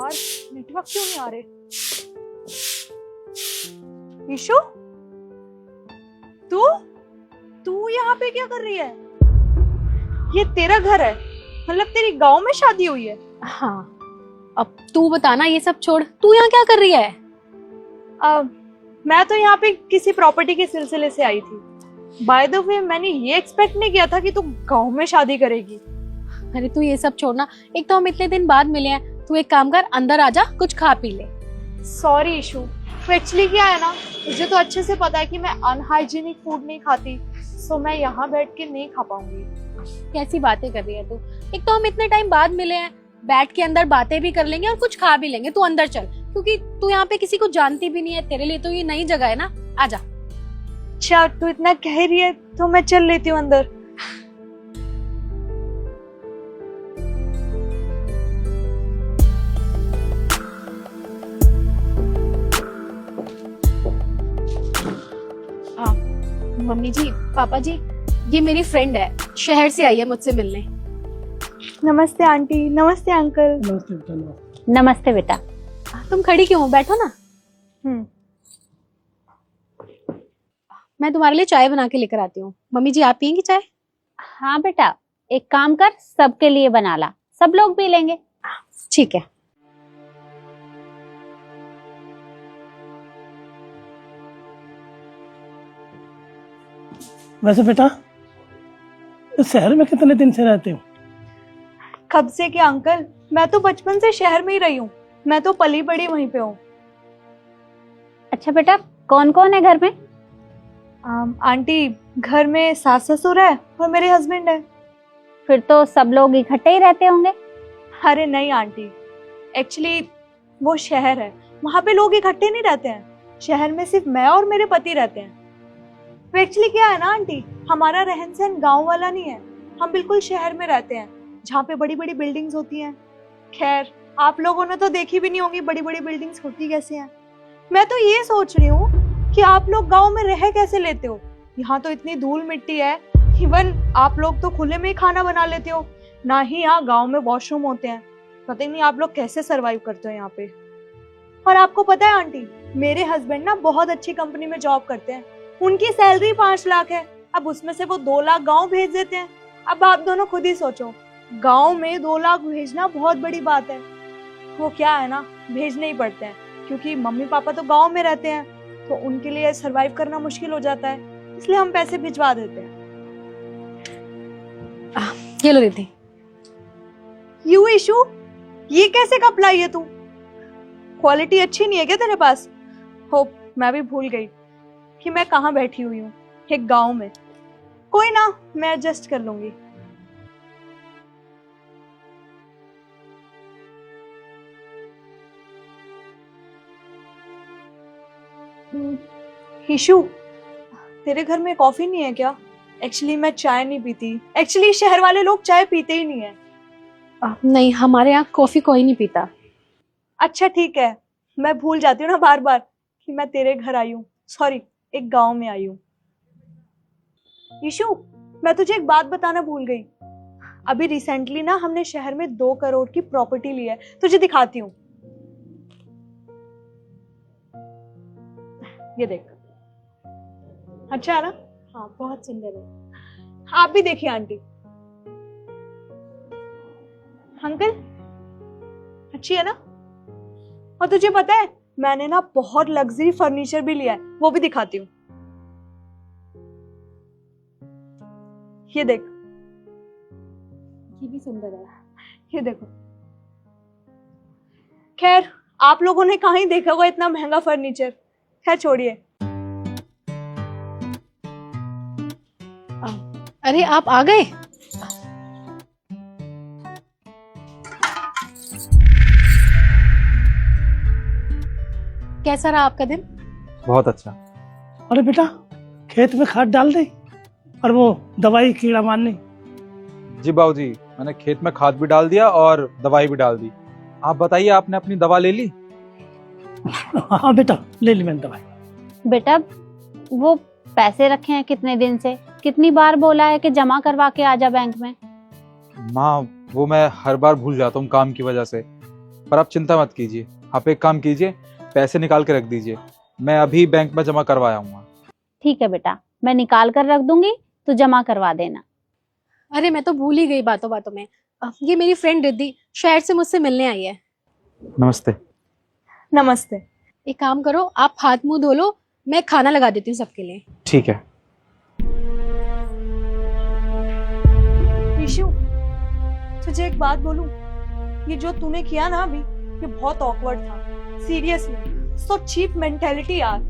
यार, नेटवर्क क्यों नहीं आ रहे? ईशु, तू तू यहाँ पे क्या कर रही है? ये तेरा घर है, मतलब तेरी गांव में शादी हुई है? हाँ, अब तू बताना, ये सब छोड़, तू यहाँ क्या कर रही है? मैं तो यहाँ पे किसी प्रॉपर्टी के सिलसिले से आई थी। बाय द वे, मैंने ये एक्सपेक्ट नहीं किया था कि तू गांव में शादी करेगी। अरे तू ये सब छोड़ना, एक तो हम इतने दिन बाद मिले हैं, तू एक काम कर, अंदर आजा, कुछ खा पी ले। सॉरी ईशु, तो एक्चुअली क्या है ना, मुझे तो अच्छे से पता है कि मैं अनहाइजीनिक फूड नहीं खाती, सो मैं यहाँ बैठ के नहीं खा पाऊंगी। कैसी बातें कर रही है तू? एक तो हम इतने टाइम बाद मिले हैं, बैठ के अंदर बातें भी कर लेंगे और कुछ खा भी लेंगे। तू अंदर चल, क्योंकि तू यहाँ पे किसी को जानती भी नहीं है, तेरे लिए तो ये नई जगह है ना। आजा। अच्छा, तू इतना कह रही है तो मैं चल लेती हूँ अंदर। हाँ मम्मी जी, पापा जी, ये मेरी फ्रेंड है, शहर से आई है मुझसे मिलने। नमस्ते आंटी। नमस्ते अंकल। नमस्ते बेटा। नमस्ते। नमस्ते बेटा। तुम खड़ी क्यों हो, बैठो ना। मैं तुम्हारे लिए चाय बना के लेकर आती हूँ। मम्मी जी, आप पियेंगी चाय? हाँ बेटा, एक काम कर, सबके लिए बना ला, सब लोग पी लेंगे। ठीक है। वैसे बेटा, इस शहर में कितने दिन से रहते हो? कब से क्या अंकल, मैं तो बचपन से शहर में ही रही हूँ। मैं तो पली बड़ी वहीं पे हूँ। अच्छा बेटा, कौन कौन है घर में? आंटी, घर में सास ससुर है और मेरे हस्बैंड है। फिर तो सब लोग इकट्ठे ही रहते होंगे। अरे नहीं आंटी, एक्चुअली वो शहर है, वहाँ पे लोग इकट्ठे नहीं रहते हैं। शहर में सिर्फ मैं और मेरे पति रहते हैं। तो एक्चुअली क्या है ना आंटी, हमारा रहन सहन गाँव वाला नहीं है, हम बिल्कुल शहर में रहते हैं जहाँ पे बड़ी बड़ी बिल्डिंग्स होती हैं। खैर, आप लोगों ने तो देखी भी नहीं होंगी बड़ी बड़ी बिल्डिंग्स होती कैसे हैं। मैं तो ये सोच रही हूँ कि आप लोग गांव में रह कैसे लेते हो। यहाँ तो इतनी धूल मिट्टी है, इवन आप लोग तो खुले में ही खाना बना लेते हो, ना ही यहाँ गांव में वॉशरूम होते हैं। पता नहीं आप लोग कैसे सरवाइव करते हो यहाँ पे। और आपको पता है आंटी, मेरे हस्बैंड ना बहुत अच्छी कंपनी में जॉब करते हैं, उनकी सैलरी 5 लाख है। अब उसमें से वो 2 लाख गाँव भेज देते हैं। अब आप दोनों खुद ही सोचो, गाँव में 2 लाख भेजना बहुत बड़ी बात है। वो क्या है ना, भेजने ही पड़ते हैं, क्योंकि मम्मी पापा तो गांव में रहते हैं, तो उनके लिए सरवाइव करना मुश्किल हो जाता है, इसलिए हम पैसे भिजवा देते हैं। ये लो दीदी। यू इशू, ये कैसे कप लाई है तू? क्वालिटी अच्छी नहीं है क्या तेरे पास? हो, मैं भी भूल गई कि मैं कहाँ बैठी हुई हूँ, एक गाँव में। कोई ना, मैं एडजस्ट कर लूंगी। ईशु, तेरे घर में कॉफी नहीं है क्या? एक्चुअली मैं चाय नहीं पीती। एक्चुअली शहर वाले लोग चाय पीते ही नहीं है। नहीं, हमारे यहाँ कॉफी कोई नहीं पीता। अच्छा ठीक है, मैं भूल जाती हूँ ना बार बार कि मैं तेरे घर आई हूँ। सॉरी, एक गांव में आई हूँ। ईशु, मैं तुझे एक बात बताना भूल गई। अभी रिसेंटली ना हमने शहर में 2 करोड़ की प्रॉपर्टी ली है, तुझे दिखाती हूँ। ये देख, अच्छा है ना? हाँ, बहुत सुंदर है। आप भी देखिए आंटी। अंकल, अच्छी है ना? और तुझे पता है, मैंने ना बहुत लग्जरी फर्नीचर भी लिया है, वो भी दिखाती हूँ। ये देख, ये भी सुंदर है। ये देखो। खैर, आप लोगों ने कहाँ ही देखा होगा इतना महंगा फर्नीचर। खैर छोड़िए। अरे आप आ गए? कैसा रहा आपका दिन? बहुत अच्छा। अरे बेटा, खेत में खाद डाल दे और वो दवाई कीड़ा मारने। जी बाबूजी, मैंने खेत में खाद भी डाल दिया और दवाई भी डाल दी। आप बताइए, आपने अपनी दवा ले ली? हाँ बेटा, ले ली मैंने दवाई। बेटा, वो पैसे रखे हैं कितने दिन से, कितनी बार बोला है कि जमा करवा के आ जा बैंक में। माँ, वो मैं हर बार भूल जाता हूँ काम की वजह से। पर आप चिंता मत कीजिए। आप एक काम कीजिए, पैसे निकाल के रख दीजिए, मैं अभी बैंक में जमा करवा आऊंगा। ठीक है बेटा, मैं निकाल कर रख दूंगी, तो जमा करवा देना। अरे मैं तो भूल ही गई बातों बातों में। ये मेरी फ्रेंड रिद्धि शहर से मुझसे मिलने आई है। नमस्ते। नमस्ते। एक काम करो, आप हाथ मुंह धो लो, मैं खाना लगा देती हूँ सबके लिए। ठीक है। ईशु, तुझे एक बात बोलूं, ये जो तूने किया ना अभी, ये बहुत ऑकवर्ड था। सीरियसली, सो चीप मेंटेलिटी यार।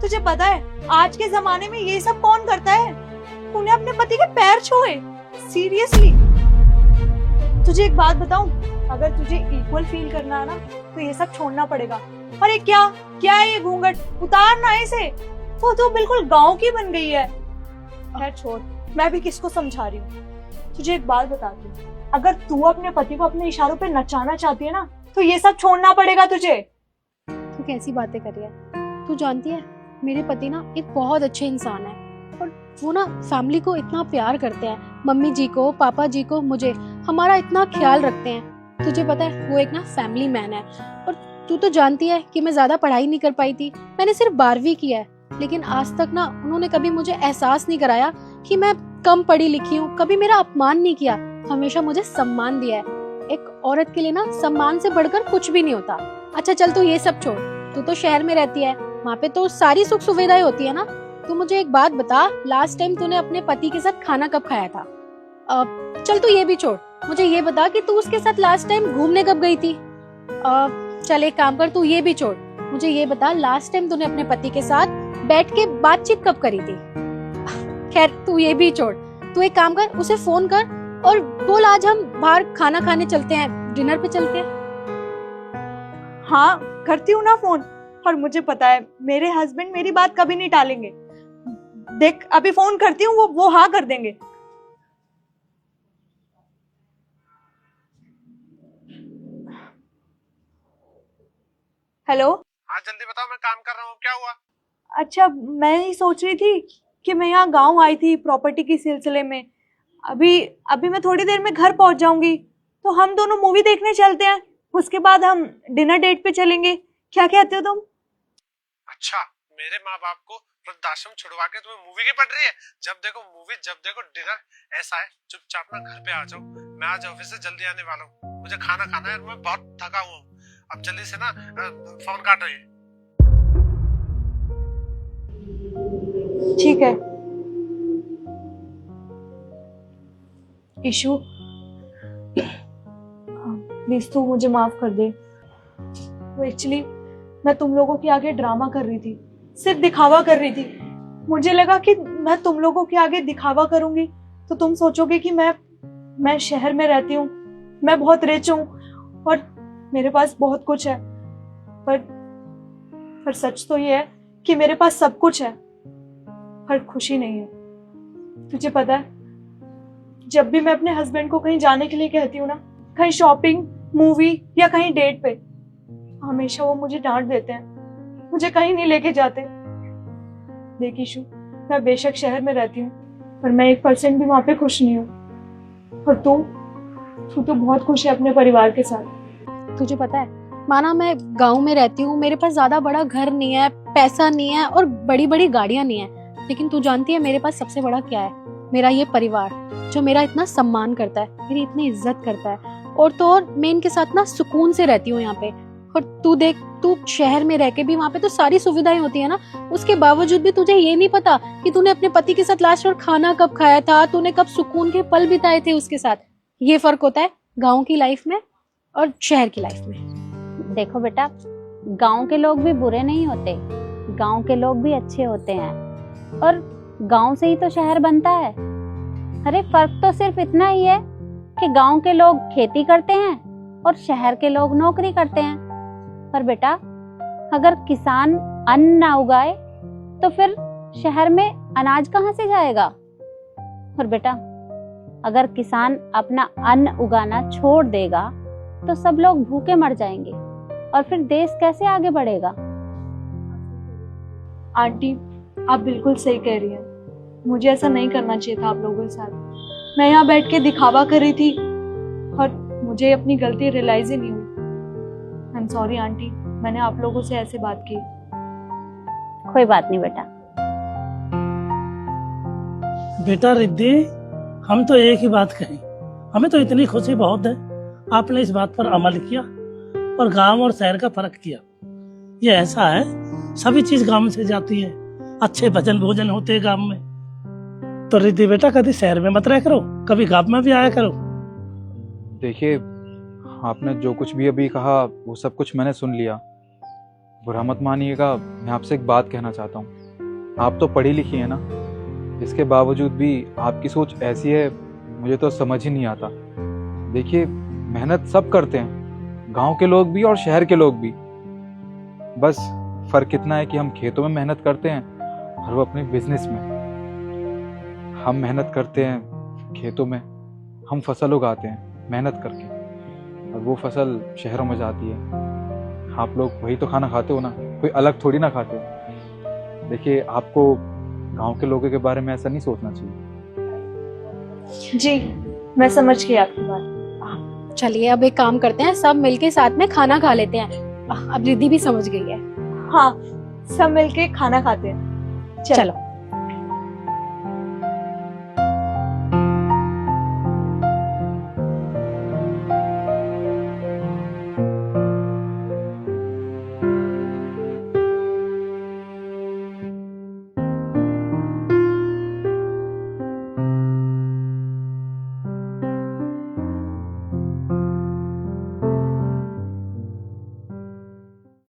तुझे पता है आज के जमाने में ये सब कौन करता है? तूने अपने पति के पैर छुए। सीरियसली, तुझे एक बात बताऊं, अगर तुझे इक्वल फील करना है ना, तो ये सब छोड़ना पड़ेगा। अरे क्या क्या है ये घूंघट? उतार ना इसे। तो बिल्कुल गांव की बन गई है। खैर छोड़, मैं भी किसको समझा रही हूँ। तुझे एक बात बताती हूँ, अगर तू अपने पति को अपने इशारों पे नचाना चाहती है ना, तो ये सब छोड़ना पड़ेगा तुझे। तू कैसी बातें कर रही है? तू जानती है मेरे पति ना एक बहुत अच्छे इंसान है, और वो ना फैमिली को इतना प्यार करते हैं, मम्मी जी को, पापा जी को, मुझे, हमारा इतना ख्याल रखते हैं। तुझे पता है वो एक ना फैमिली मैन है। और तू तो जानती है कि मैं ज्यादा पढ़ाई नहीं कर पाई थी, मैंने सिर्फ 12वीं किया है, लेकिन आज तक ना उन्होंने कभी मुझे एहसास नहीं कराया कि मैं कम पढ़ी लिखी हूँ, कभी मेरा अपमान नहीं किया, हमेशा मुझे सम्मान दिया है। एक औरत के लिए ना सम्मान से बढ़कर कुछ भी नहीं होता। अच्छा चल तू ये सब छोड़, तू तो शहर में रहती है, वहाँ पे तो सारी सुख सुविधाएं होती है ना। तू मुझे एक बात बता, लास्ट टाइम तूने अपने पति के साथ खाना कब खाया था? चल तू ये भी छोड़, मुझे ये बता कि तू उसके साथ लास्ट टाइम घूमने कब गई थी? चल एक काम कर, तू ये भी छोड़, मुझे ये बता लास्ट टाइम तूने अपने पति के साथ बैठ के बातचीत कब करी थी? खैर तू ये भी छोड़, तू एक काम कर, उसे फोन कर और बोल आज हम बाहर खाना खाने चलते हैं, डिनर पे चलते हैं। हाँ करती हूँ ना फोन, और मुझे पता है मेरे हस्बैंड मेरी बात कभी नहीं टालेंगे। देख अभी फोन करती हूँ, वो हाँ कर देंगे। हेलो। हाँ जल्दी बताओ, मैं काम कर रहा हूँ, क्या हुआ? अच्छा, मैं ही सोच रही थी कि मैं यहाँ गांव आई थी प्रॉपर्टी के सिलसिले में। अभी मैं थोड़ी देर में घर पहुंच जाऊंगी, तो हम दोनों मूवी देखने चलते हैं, उसके बाद हम डिनर डेट पे चलेंगे। क्या कहते हो तुम? अच्छा, मेरे माँ बाप को वृद्धाश्रम छुड़वा के तुम्हें मूवी की पड़ रही है? जब देखो मूवी, जब देखो डिनर। ऐसा है चुपचाप ना घर पे आ जाओ, मैं आज ऑफिस से जल्दी आने वाला हूँ, मुझे खाना खाना है और मैं बहुत थका हुआ हूँ। अब जल्दी से ना फोन काट रही है। ठीक है। ईशु प्लीज तू मुझे माफ कर दे। वो एक्चुअली मैं तुम लोगों के आगे ड्रामा कर रही थी, सिर्फ दिखावा कर रही थी। मुझे लगा कि मैं तुम लोगों के आगे दिखावा करूंगी तो तुम सोचोगे कि मैं शहर में रहती हूँ, मैं बहुत रिच हूँ और मेरे पास बहुत कुछ है। पर सच तो ये है कि मेरे पास सब कुछ है, पर खुशी नहीं है। तुझे पता है, जब भी मैं अपने हस्बैंड को कहीं जाने के लिए कहती हूँ ना, कहीं शॉपिंग, मूवी या कहीं डेट पे, हमेशा वो मुझे डांट देते हैं, मुझे कहीं नहीं लेके जाते। देख ईशु, मैं बेशक शहर में रहती हूँ, पर मैं 1% भी वहां पे खुश नहीं हूँ। और तू तो बहुत खुश है अपने परिवार के साथ। तुझे पता है माना मैं गांव में रहती हूँ, मेरे पास ज्यादा बड़ा घर नहीं है, पैसा नहीं है और बड़ी बड़ी गाड़ियां नहीं है, लेकिन तू जानती है मेरे पास सबसे बड़ा क्या है? मेरा ये परिवार जो मेरा इतना सम्मान करता है, मेरी इतनी इज्जत करता है, और तो और मैं इनके साथ ना सुकून से रहती हूँ यहाँ पे। और तू देख, तू शहर में रह के भी वहाँ पे तो सारी सुविधाएं होती है ना, उसके बावजूद भी तुझे ये नहीं पता कि तूने अपने पति के साथ लास्ट बार खाना कब खाया था, तूने कब सुकून के पल बिताए थे उसके साथ। ये फर्क होता है गाँव की लाइफ में और शहर की लाइफ में। देखो बेटा, गांव के लोग भी बुरे नहीं होते, गांव के लोग भी अच्छे होते हैं, और गांव से ही तो शहर बनता है। अरे फर्क तो सिर्फ इतना ही है कि गांव के लोग खेती करते हैं और शहर के लोग नौकरी करते हैं। पर बेटा, अगर किसान अन्न ना उगाए तो फिर शहर में अनाज कहाँ से जाएगा? और बेटा, अगर किसान अपना अन्न उगाना छोड़ देगा तो सब लोग भूखे मर जाएंगे, और फिर देश कैसे आगे बढ़ेगा? आंटी, आप बिल्कुल सही कह रही हैं। मुझे ऐसा नहीं करना चाहिए था आप लोगों के साथ। मैं यहाँ बैठ के दिखावा कर रही थी और मुझे अपनी गलती रियलाइज ही नहीं हुई। एम सॉरी आंटी, मैंने आप लोगों से ऐसे बात की। कोई बात नहीं बेटा। बेटा रिद्धि, हम तो एक ही बात कही, हमें तो इतनी खुशी बहुत है आपने इस बात पर अमल किया और गांव और शहर का फर्क किया। ये ऐसा है, सभी चीज गांव से जाती है, अच्छे भजन भोजन होते हैं गांव में। तो रिद्धि बेटा कभी शहर में मत रह करो, कभी गांव में भी आया करो। देखिए, आपने जो कुछ भी अभी कहा वो सब कुछ मैंने सुन लिया, बुरा मत मानिएगा। मैं आपसे एक बात कहना चाहता हूँ, आप तो पढ़ी लिखी है ना, इसके बावजूद भी आपकी सोच ऐसी है, मुझे तो समझ ही नहीं आता। देखिए, मेहनत सब करते हैं, गांव के लोग भी और शहर के लोग भी, बस फर्क इतना है कि हम खेतों में मेहनत करते हैं और वो अपने बिजनेस में। हम मेहनत करते हैं खेतों में, हम फसल उगाते हैं मेहनत करके, और वो फसल शहरों में जाती है। आप लोग वही तो खाना खाते हो ना, कोई अलग थोड़ी ना खाते हो। देखिए, आपको गांव के लोगों के बारे में ऐसा नहीं सोचना चाहिए। जी, मैं समझ गई आपकी बात। चलिए अब एक काम करते हैं, सब मिलके साथ में खाना खा लेते हैं। अब रिद्धि भी समझ गई है। हाँ, सब मिलके खाना खाते हैं। चलो।